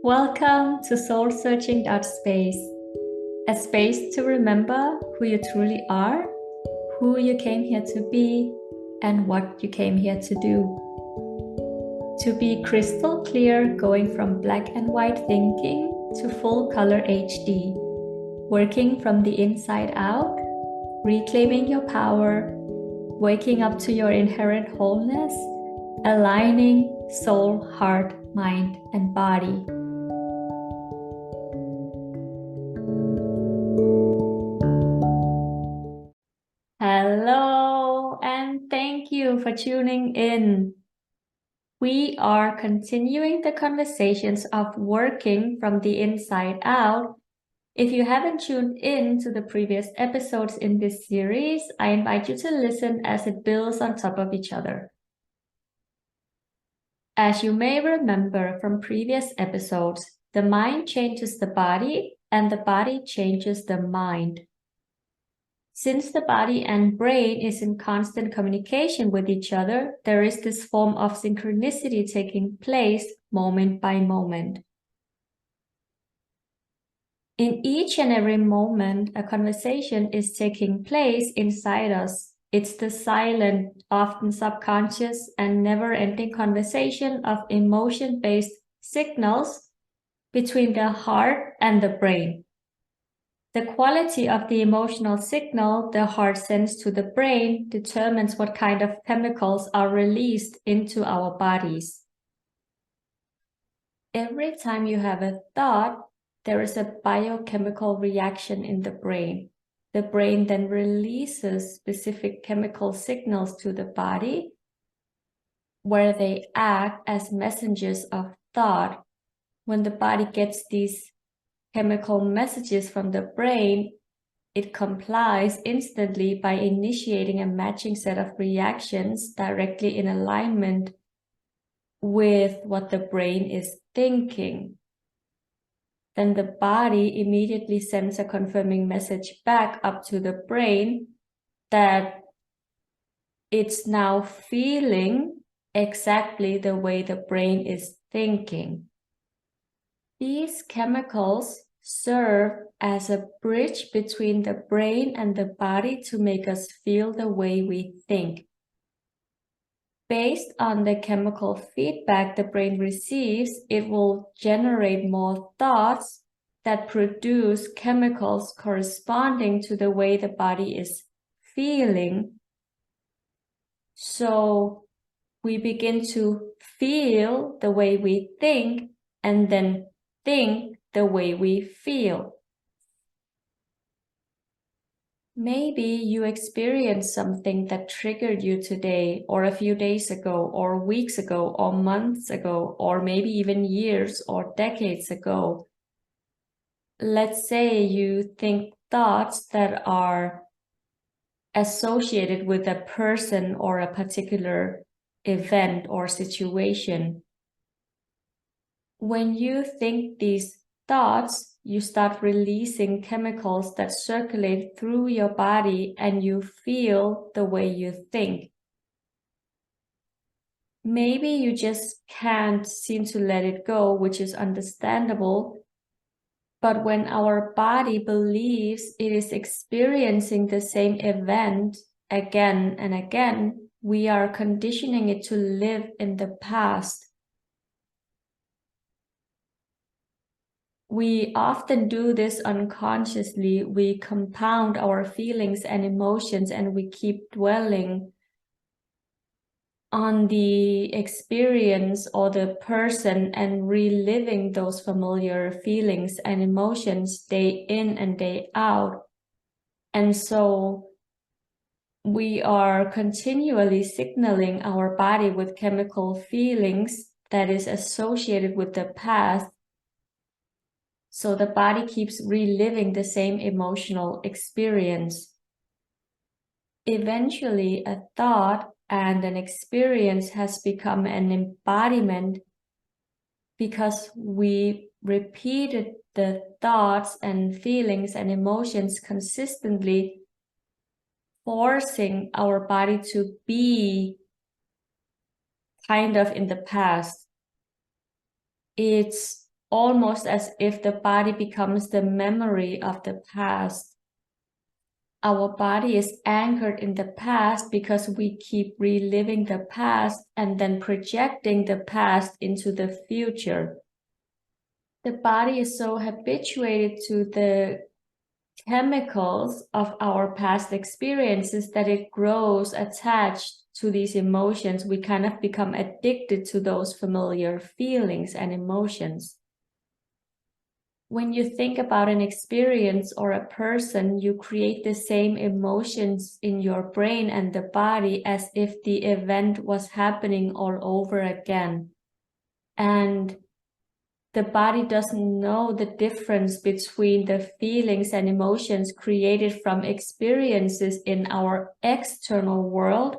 Welcome to Soul Searching Space, a space to remember who you truly are, who you came here to be, and what you came here to do. To be crystal clear, going from black and white thinking to full color HD, working from the inside out, reclaiming your power, waking up to your inherent wholeness, aligning soul, heart, mind, and body. Hello, and thank you for tuning in. We are continuing the conversations of working from the inside out. If you haven't tuned in to the previous episodes in this series, I invite you to listen as it builds on top of each other. As you may remember from previous episodes, the mind changes the body and the body changes the mind. Since the body and brain is in constant communication with each other, there is this form of synchronicity taking place moment by moment. In each and every moment, a conversation is taking place inside us. It's the silent, often subconscious, and never-ending conversation of emotion-based signals between the heart and the brain. The quality of the emotional signal the heart sends to the brain determines what kind of chemicals are released into our bodies. Every time you have a thought, there is a biochemical reaction in the brain. The brain then releases specific chemical signals to the body, where they act as messengers of thought. When the body gets these chemical messages from the brain, it complies instantly by initiating a matching set of reactions directly in alignment with what the brain is thinking. Then the body immediately sends a confirming message back up to the brain that it's now feeling exactly the way the brain is thinking. These chemicals serve as a bridge between the brain and the body to make us feel the way we think. Based on the chemical feedback the brain receives, it will generate more thoughts that produce chemicals corresponding to the way the body is feeling. So we begin to feel the way we think and then think the way we feel. Maybe you experienced something that triggered you today, or a few days ago, or weeks ago, or months ago, or maybe even years or decades ago. Let's say you think thoughts that are associated with a person or a particular event or situation. When you think these thoughts, you start releasing chemicals that circulate through your body and you feel the way you think. Maybe you just can't seem to let it go, which is understandable. But when our body believes it is experiencing the same event again and again, we are conditioning it to live in the past. We often do this unconsciously. We compound our feelings and emotions and we keep dwelling on the experience or the person and reliving those familiar feelings and emotions day in and day out. And so we are continually signaling our body with chemical feelings that is associated with the past. So the body keeps reliving the same emotional experience. Eventually, a thought and an experience has become an embodiment because we repeated the thoughts and feelings and emotions consistently, forcing our body to be kind of in the past. It's almost as if the body becomes the memory of the past. Our body is anchored in the past because we keep reliving the past and then projecting the past into the future. The body is so habituated to the chemicals of our past experiences that it grows attached to these emotions. We kind of become addicted to those familiar feelings and emotions. When you think about an experience or a person, you create the same emotions in your brain and the body as if the event was happening all over again. And the body doesn't know the difference between the feelings and emotions created from experiences in our external world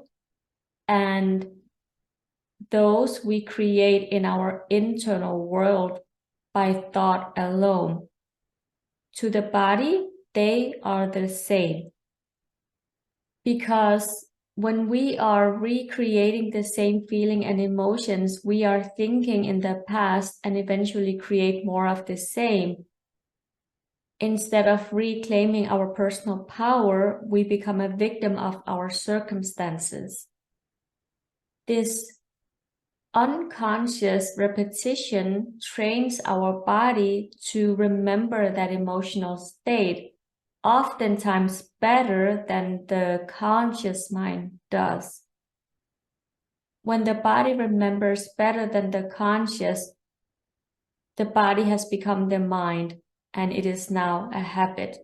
and those we create in our internal world by thought alone. To the body, they are the same. Because when we are recreating the same feeling and emotions, we are thinking in the past and eventually create more of the same. Instead of reclaiming our personal power, we become a victim of our circumstances. This unconscious repetition trains our body to remember that emotional state, oftentimes better than the conscious mind does. When the body remembers better than the conscious, the body has become the mind, and it is now a habit.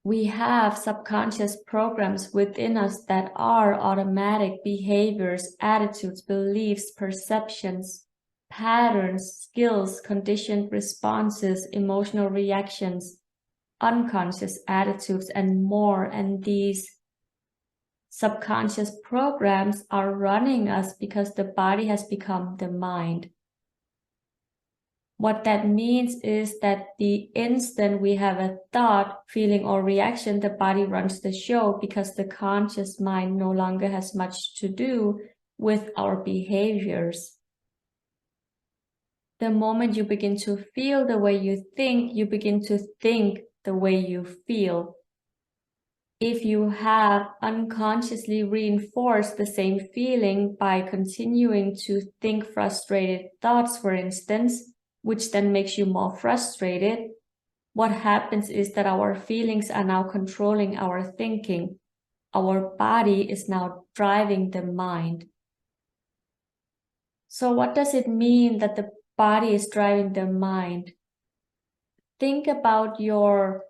We have subconscious programs within us that are automatic behaviors, attitudes, beliefs, perceptions, patterns, skills, conditioned responses, emotional reactions, unconscious attitudes, and more. And these subconscious programs are running us because the body has become the mind. What that means is that the instant we have a thought, feeling, or reaction, the body runs the show because the conscious mind no longer has much to do with our behaviors. The moment you begin to feel the way you begin to think the way you feel. If you have unconsciously reinforced the same feeling by continuing to think frustrated thoughts, for instance, which then makes you more frustrated, what happens is that our feelings are now controlling our thinking. Our body is now driving the mind. So what does it mean that the body is driving the mind? Think about your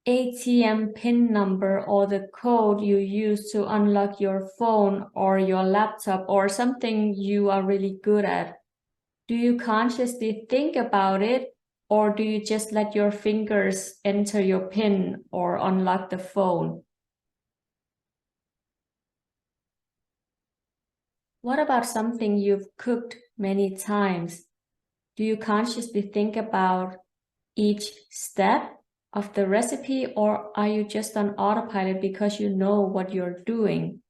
ATM PIN number or the code you use to unlock your phone or your laptop or something you are really good at. Do you consciously think about it, or do you just let your fingers enter your PIN or unlock the phone? What about something you've cooked many times? Do you consciously think about each step of the recipe, or are you just on autopilot because you know what you're doing?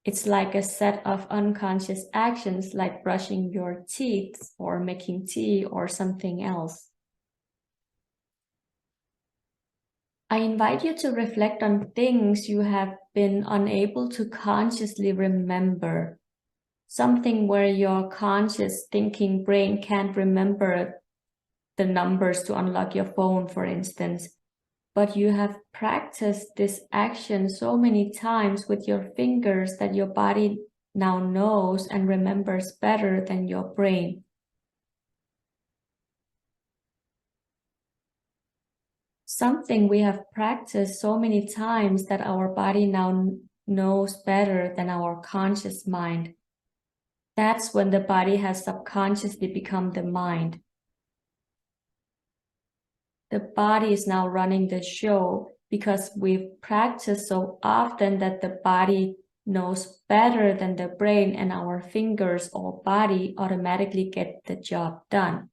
It's like a set of unconscious actions like brushing your teeth or making tea or something else. I invite you to reflect on things you have been unable to consciously remember. Something where your conscious thinking brain can't remember the numbers to unlock your phone, for instance. But you have practiced this action so many times with your fingers that your body now knows and remembers better than your brain. Something we have practiced so many times that our body now knows better than our conscious mind. That's when the body has subconsciously become the mind. The body is now running the show because we've practiced so often that the body knows better than the brain, and our fingers or body automatically get the job done.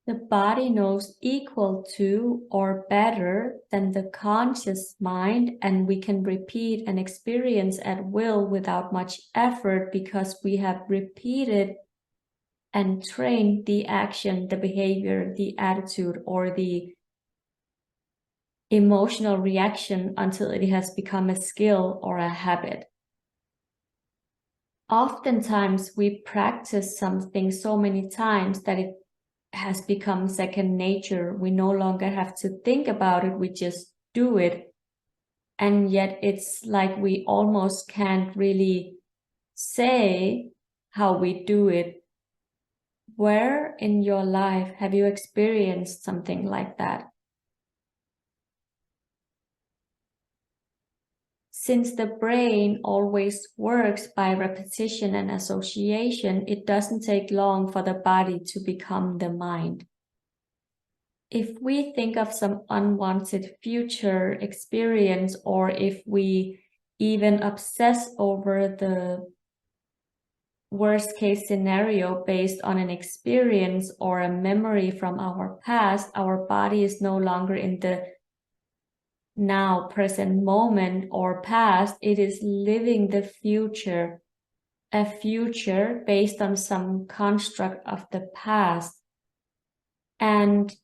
The body knows equal to or better than the conscious mind, and we can repeat an experience at will without much effort because we have repeated and train the action, the behavior, the attitude, or the emotional reaction until it has become a skill or a habit. Oftentimes, we practice something so many times that it has become second nature. We no longer have to think about it, we just do it. And yet it's like we almost can't really say how we do it. Where in your life have you experienced something like that? Since the brain always works by repetition and association, it doesn't take long for the body to become the mind. If we think of some unwanted future experience, or if we even obsess over the worst case scenario based on an experience or a memory from our past, our body is no longer in the now present moment or past. It is living the future, a future based on some construct of the past. And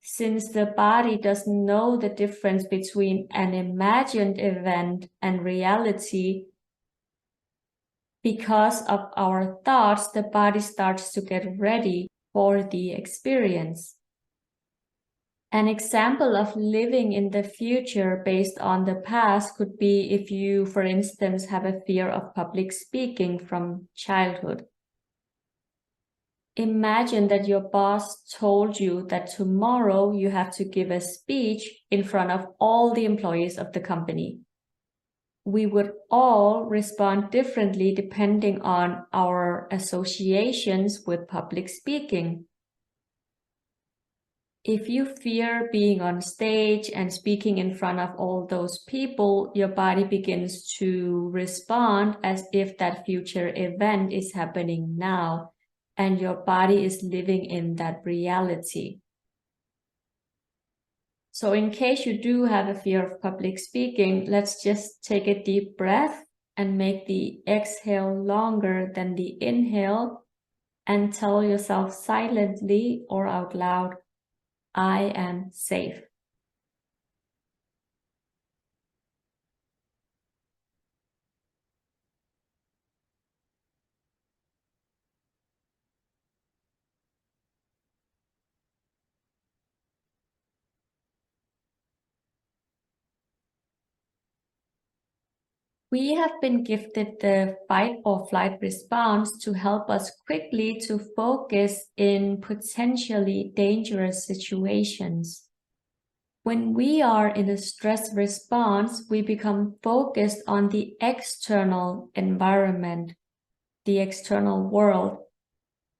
since the body doesn't know the difference between an imagined event and reality, because of our thoughts, the body starts to get ready for the experience. An example of living in the future based on the past could be if you, for instance, have a fear of public speaking from childhood. Imagine that your boss told you that tomorrow you have to give a speech in front of all the employees of the company. We would all respond differently depending on our associations with public speaking. If you fear being on stage and speaking in front of all those people, your body begins to respond as if that future event is happening now, and your body is living in that reality. So in case you do have a fear of public speaking, let's just take a deep breath and make the exhale longer than the inhale, and tell yourself silently or out loud, I am safe. We have been gifted the fight or flight response to help us quickly to focus in potentially dangerous situations. When we are in a stress response, we become focused on the external environment, the external world.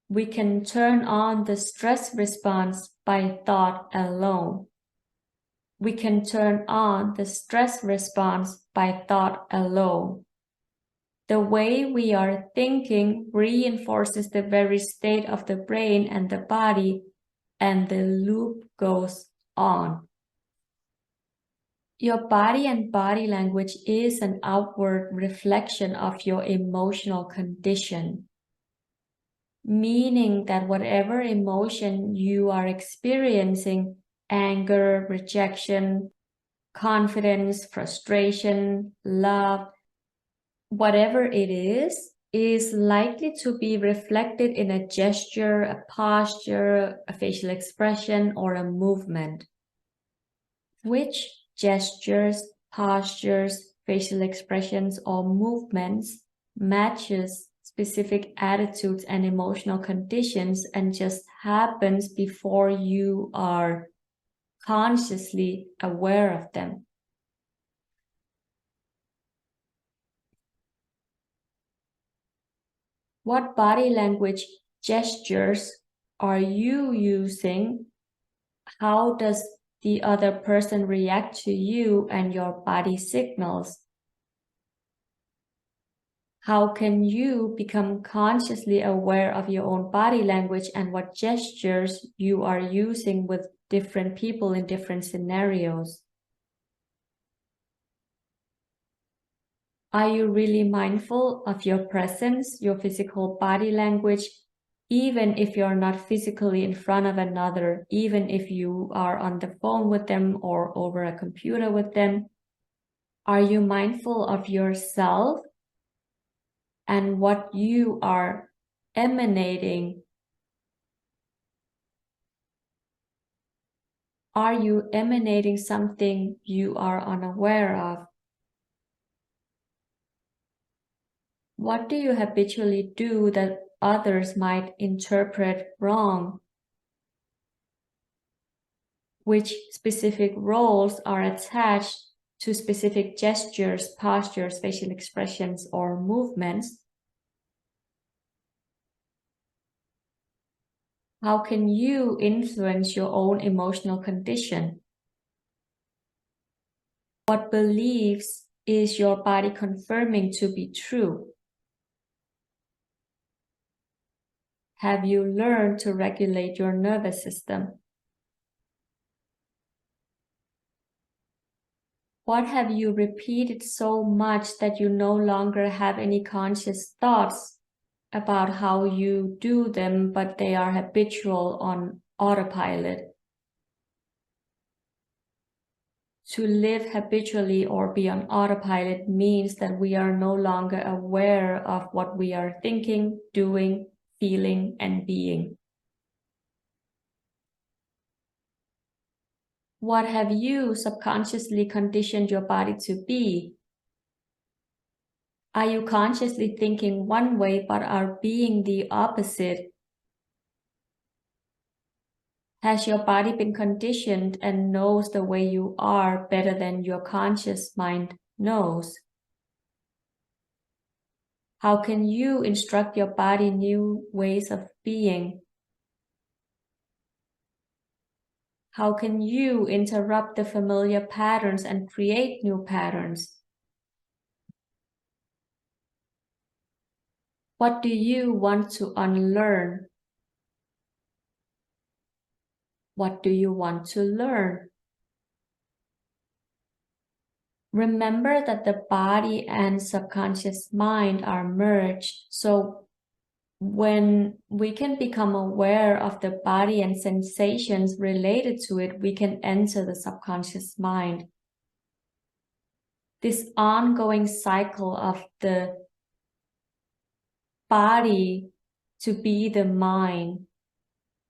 We can turn on the stress response by thought alone. We can turn on the stress response by thought alone. The way we are thinking reinforces the very state of the brain and the body, and the loop goes on. Your body and body language is an outward reflection of your emotional condition, meaning that whatever emotion you are experiencing, anger, rejection, confidence, frustration, love, whatever it is likely to be reflected in a gesture, a posture, a facial expression, or a movement. Which gestures, postures, facial expressions, or movements matches specific attitudes and emotional conditions and just happens before you are consciously aware of them. What body language gestures are you using? How does the other person react to you and your body signals? How can you become consciously aware of your own body language and what gestures you are using with different people in different scenarios? Are you really mindful of your presence, your physical body language, even if you're not physically in front of another, even if you are on the phone with them or over a computer with them? Are you mindful of yourself and what you are emanating? Are you emanating something you are unaware of? What do you habitually do that others might interpret wrong? Which specific roles are attached to specific gestures, postures, facial expressions, or movements? How can you influence your own emotional condition? What beliefs is your body confirming to be true? Have you learned to regulate your nervous system? What have you repeated so much that you no longer have any conscious thoughts about how you do them, but they are habitual on autopilot? To live habitually or be on autopilot means that we are no longer aware of what we are thinking, doing, feeling, and being. What have you subconsciously conditioned your body to be? Are you consciously thinking one way but are being the opposite? Has your body been conditioned and knows the way you are better than your conscious mind knows? How can you instruct your body new ways of being? How can you interrupt the familiar patterns and create new patterns? What do you want to unlearn? What do you want to learn? Remember that the body and subconscious mind are merged. So when we can become aware of the body and sensations related to it, we can enter the subconscious mind. This ongoing cycle of the body to be the mind.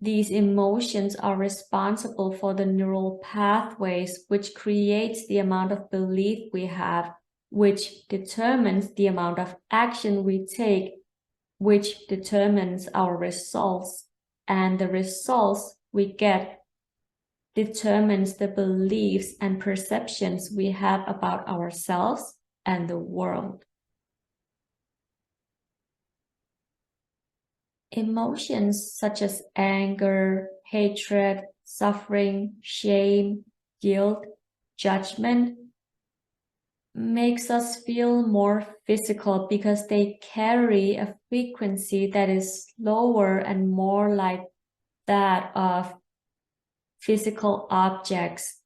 These emotions are responsible for the neural pathways, which creates the amount of belief we have, which determines the amount of action we take, which determines our results. And the results we get determines the beliefs and perceptions we have about ourselves and the world. Emotions such as anger, hatred, suffering, shame, guilt, judgment makes us feel more physical because they carry a frequency that is lower and more like that of physical objects.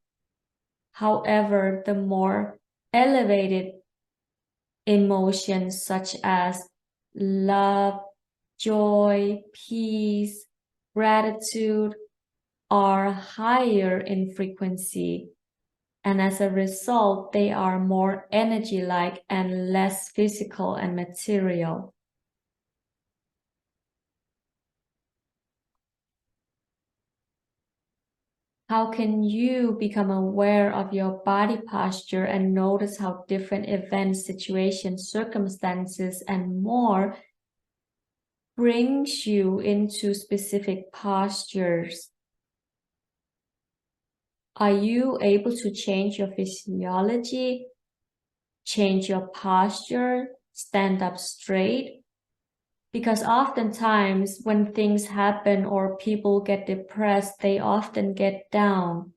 However, the more elevated emotions such as love, joy, peace, gratitude are higher in frequency, and as a result, they are more energy-like and less physical and material. How can you become aware of your body posture and notice how different events, situations, circumstances, and more brings you into specific postures? Are you able to change your physiology, change your posture, stand up straight? Because oftentimes when things happen or people get depressed, they often get down.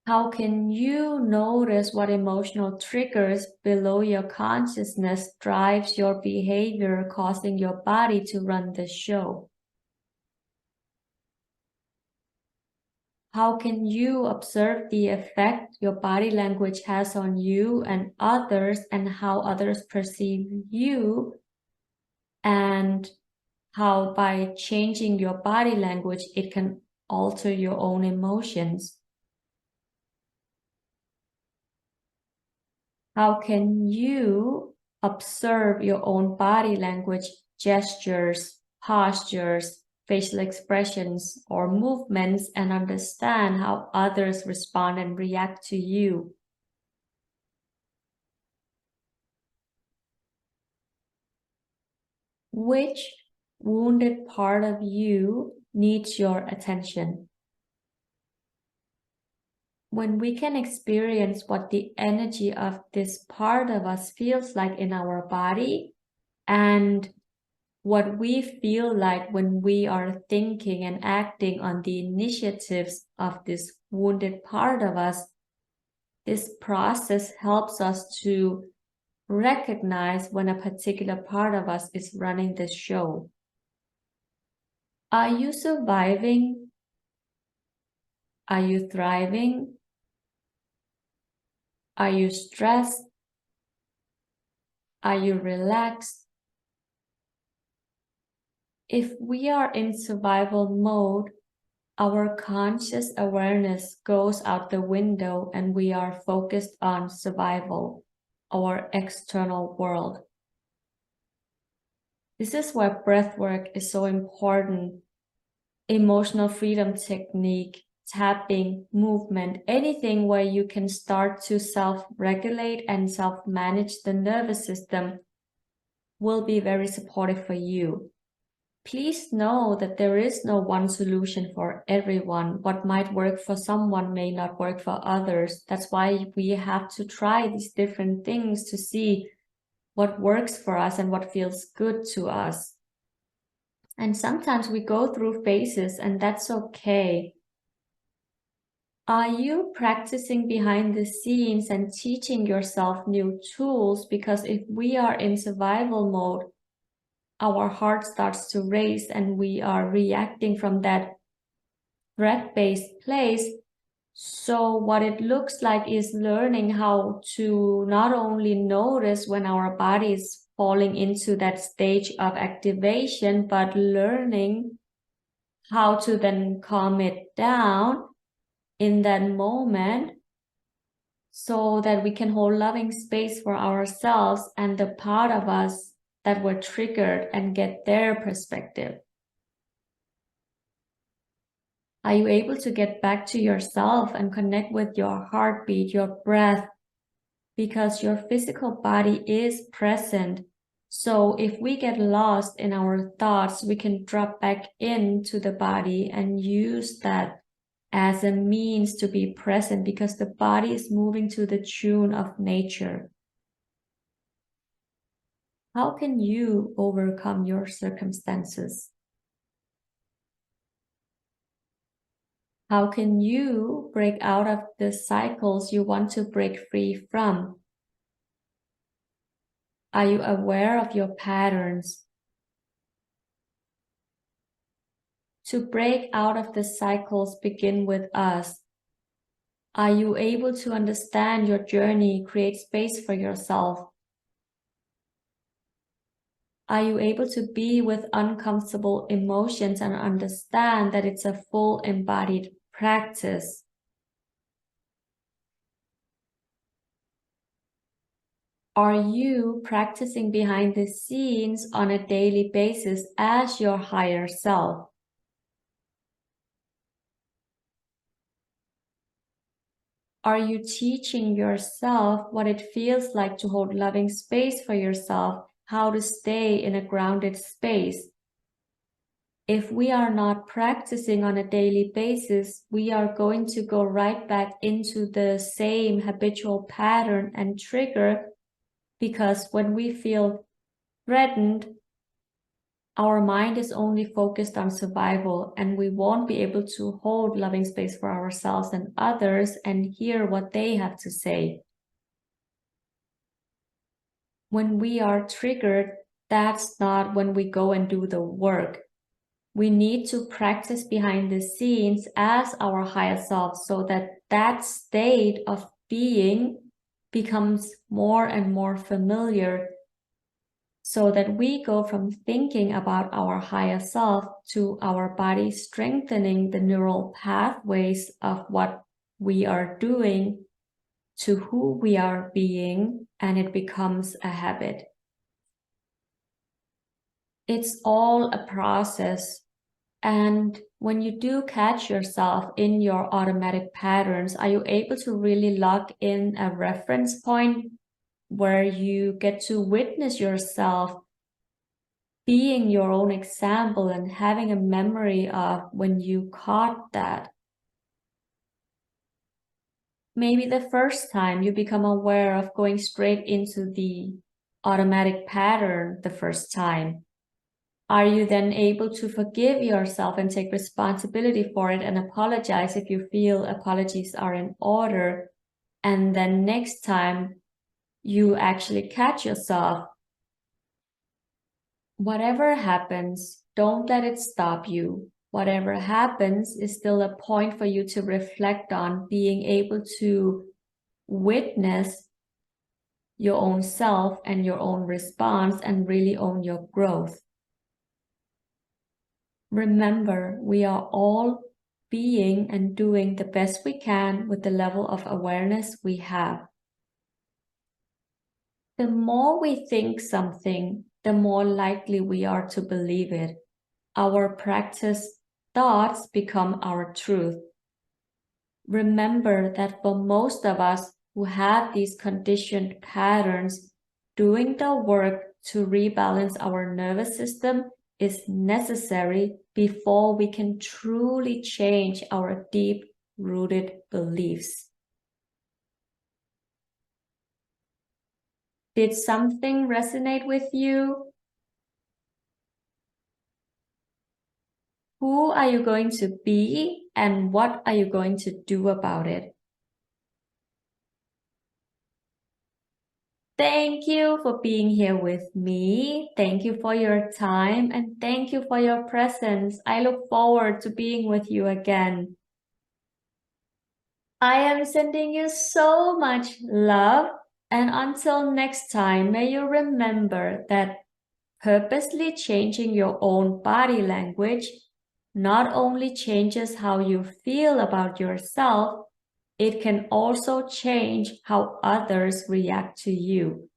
How can you notice what emotional triggers below your consciousness drives your behavior, causing your body to run the show? How can you observe the effect your body language has on you and others and how others perceive you, and how by changing your body language, it can alter your own emotions. How can you observe your own body language, gestures, postures, facial expressions, or movements and understand how others respond and react to you? Which wounded part of you needs your attention? When we can experience what the energy of this part of us feels like in our body and what we feel like when we are thinking and acting on the initiatives of this wounded part of us, this process helps us to recognize when a particular part of us is running the show. Are you surviving? Are you thriving? Are you stressed? Are you relaxed? If we are in survival mode, our conscious awareness goes out the window and we are focused on survival, our external world. This is why breathwork is so important. Emotional freedom technique, tapping, movement, anything where you can start to self-regulate and self-manage the nervous system will be very supportive for you. Please know that there is no one solution for everyone. What might work for someone may not work for others. That's why we have to try these different things to see what works for us and what feels good to us. And sometimes we go through phases, and that's okay. Are you practicing behind the scenes and teaching yourself new tools? Because if we are in survival mode, our heart starts to race and we are reacting from that threat-based place. So what it looks like is learning how to not only notice when our body is falling into that stage of activation, but learning how to then calm it down in that moment so that we can hold loving space for ourselves and the part of us that were triggered and get their perspective. Are you able to get back to yourself and connect with your heartbeat, your breath? Because your physical body is present. So if we get lost in our thoughts, we can drop back into the body and use that as a means to be present because the body is moving to the tune of nature. How can you overcome your circumstances? How can you break out of the cycles you want to break free from? Are you aware of your patterns? To break out of the cycles begin with us. Are you able to understand your journey, create space for yourself? Are you able to be with uncomfortable emotions and understand that it's a full embodied practice? Are you practicing behind the scenes on a daily basis as your higher self? Are you teaching yourself what it feels like to hold loving space for yourself, how to stay in a grounded space? If we are not practicing on a daily basis, we are going to go right back into the same habitual pattern and trigger, because when we feel threatened, our mind is only focused on survival and we won't be able to hold loving space for ourselves and others and hear what they have to say. When we are triggered, that's not when we go and do the work. We need to practice behind the scenes as our higher self so that that state of being becomes more and more familiar so that we go from thinking about our higher self to our body strengthening the neural pathways of what we are doing to who we are being, and it becomes a habit. It's all a process. And when you do catch yourself in your automatic patterns, are you able to really lock in a reference point where you get to witness yourself being your own example and having a memory of when you caught that? Maybe the first time you become aware of going straight into the automatic pattern the first time. Are you then able to forgive yourself and take responsibility for it and apologize if you feel apologies are in order? And then next time you actually catch yourself, whatever happens, don't let it stop you. Whatever happens is still a point for you to reflect on, being able to witness your own self and your own response and really own your growth. Remember, we are all being and doing the best we can with the level of awareness we have. The more we think something, the more likely we are to believe it. Our practice thoughts become our truth. Remember that for most of us who have these conditioned patterns, doing the work to rebalance our nervous system is necessary before we can truly change our deep-rooted beliefs. Did something resonate with you? Who are you going to be, and what are you going to do about it? Thank you for being here with me. Thank you for your time, and thank you for your presence. I look forward to being with you again. I am sending you so much love, and until next time, may you remember that purposely changing your own body language not only changes how you feel about yourself, it can also change how others react to you.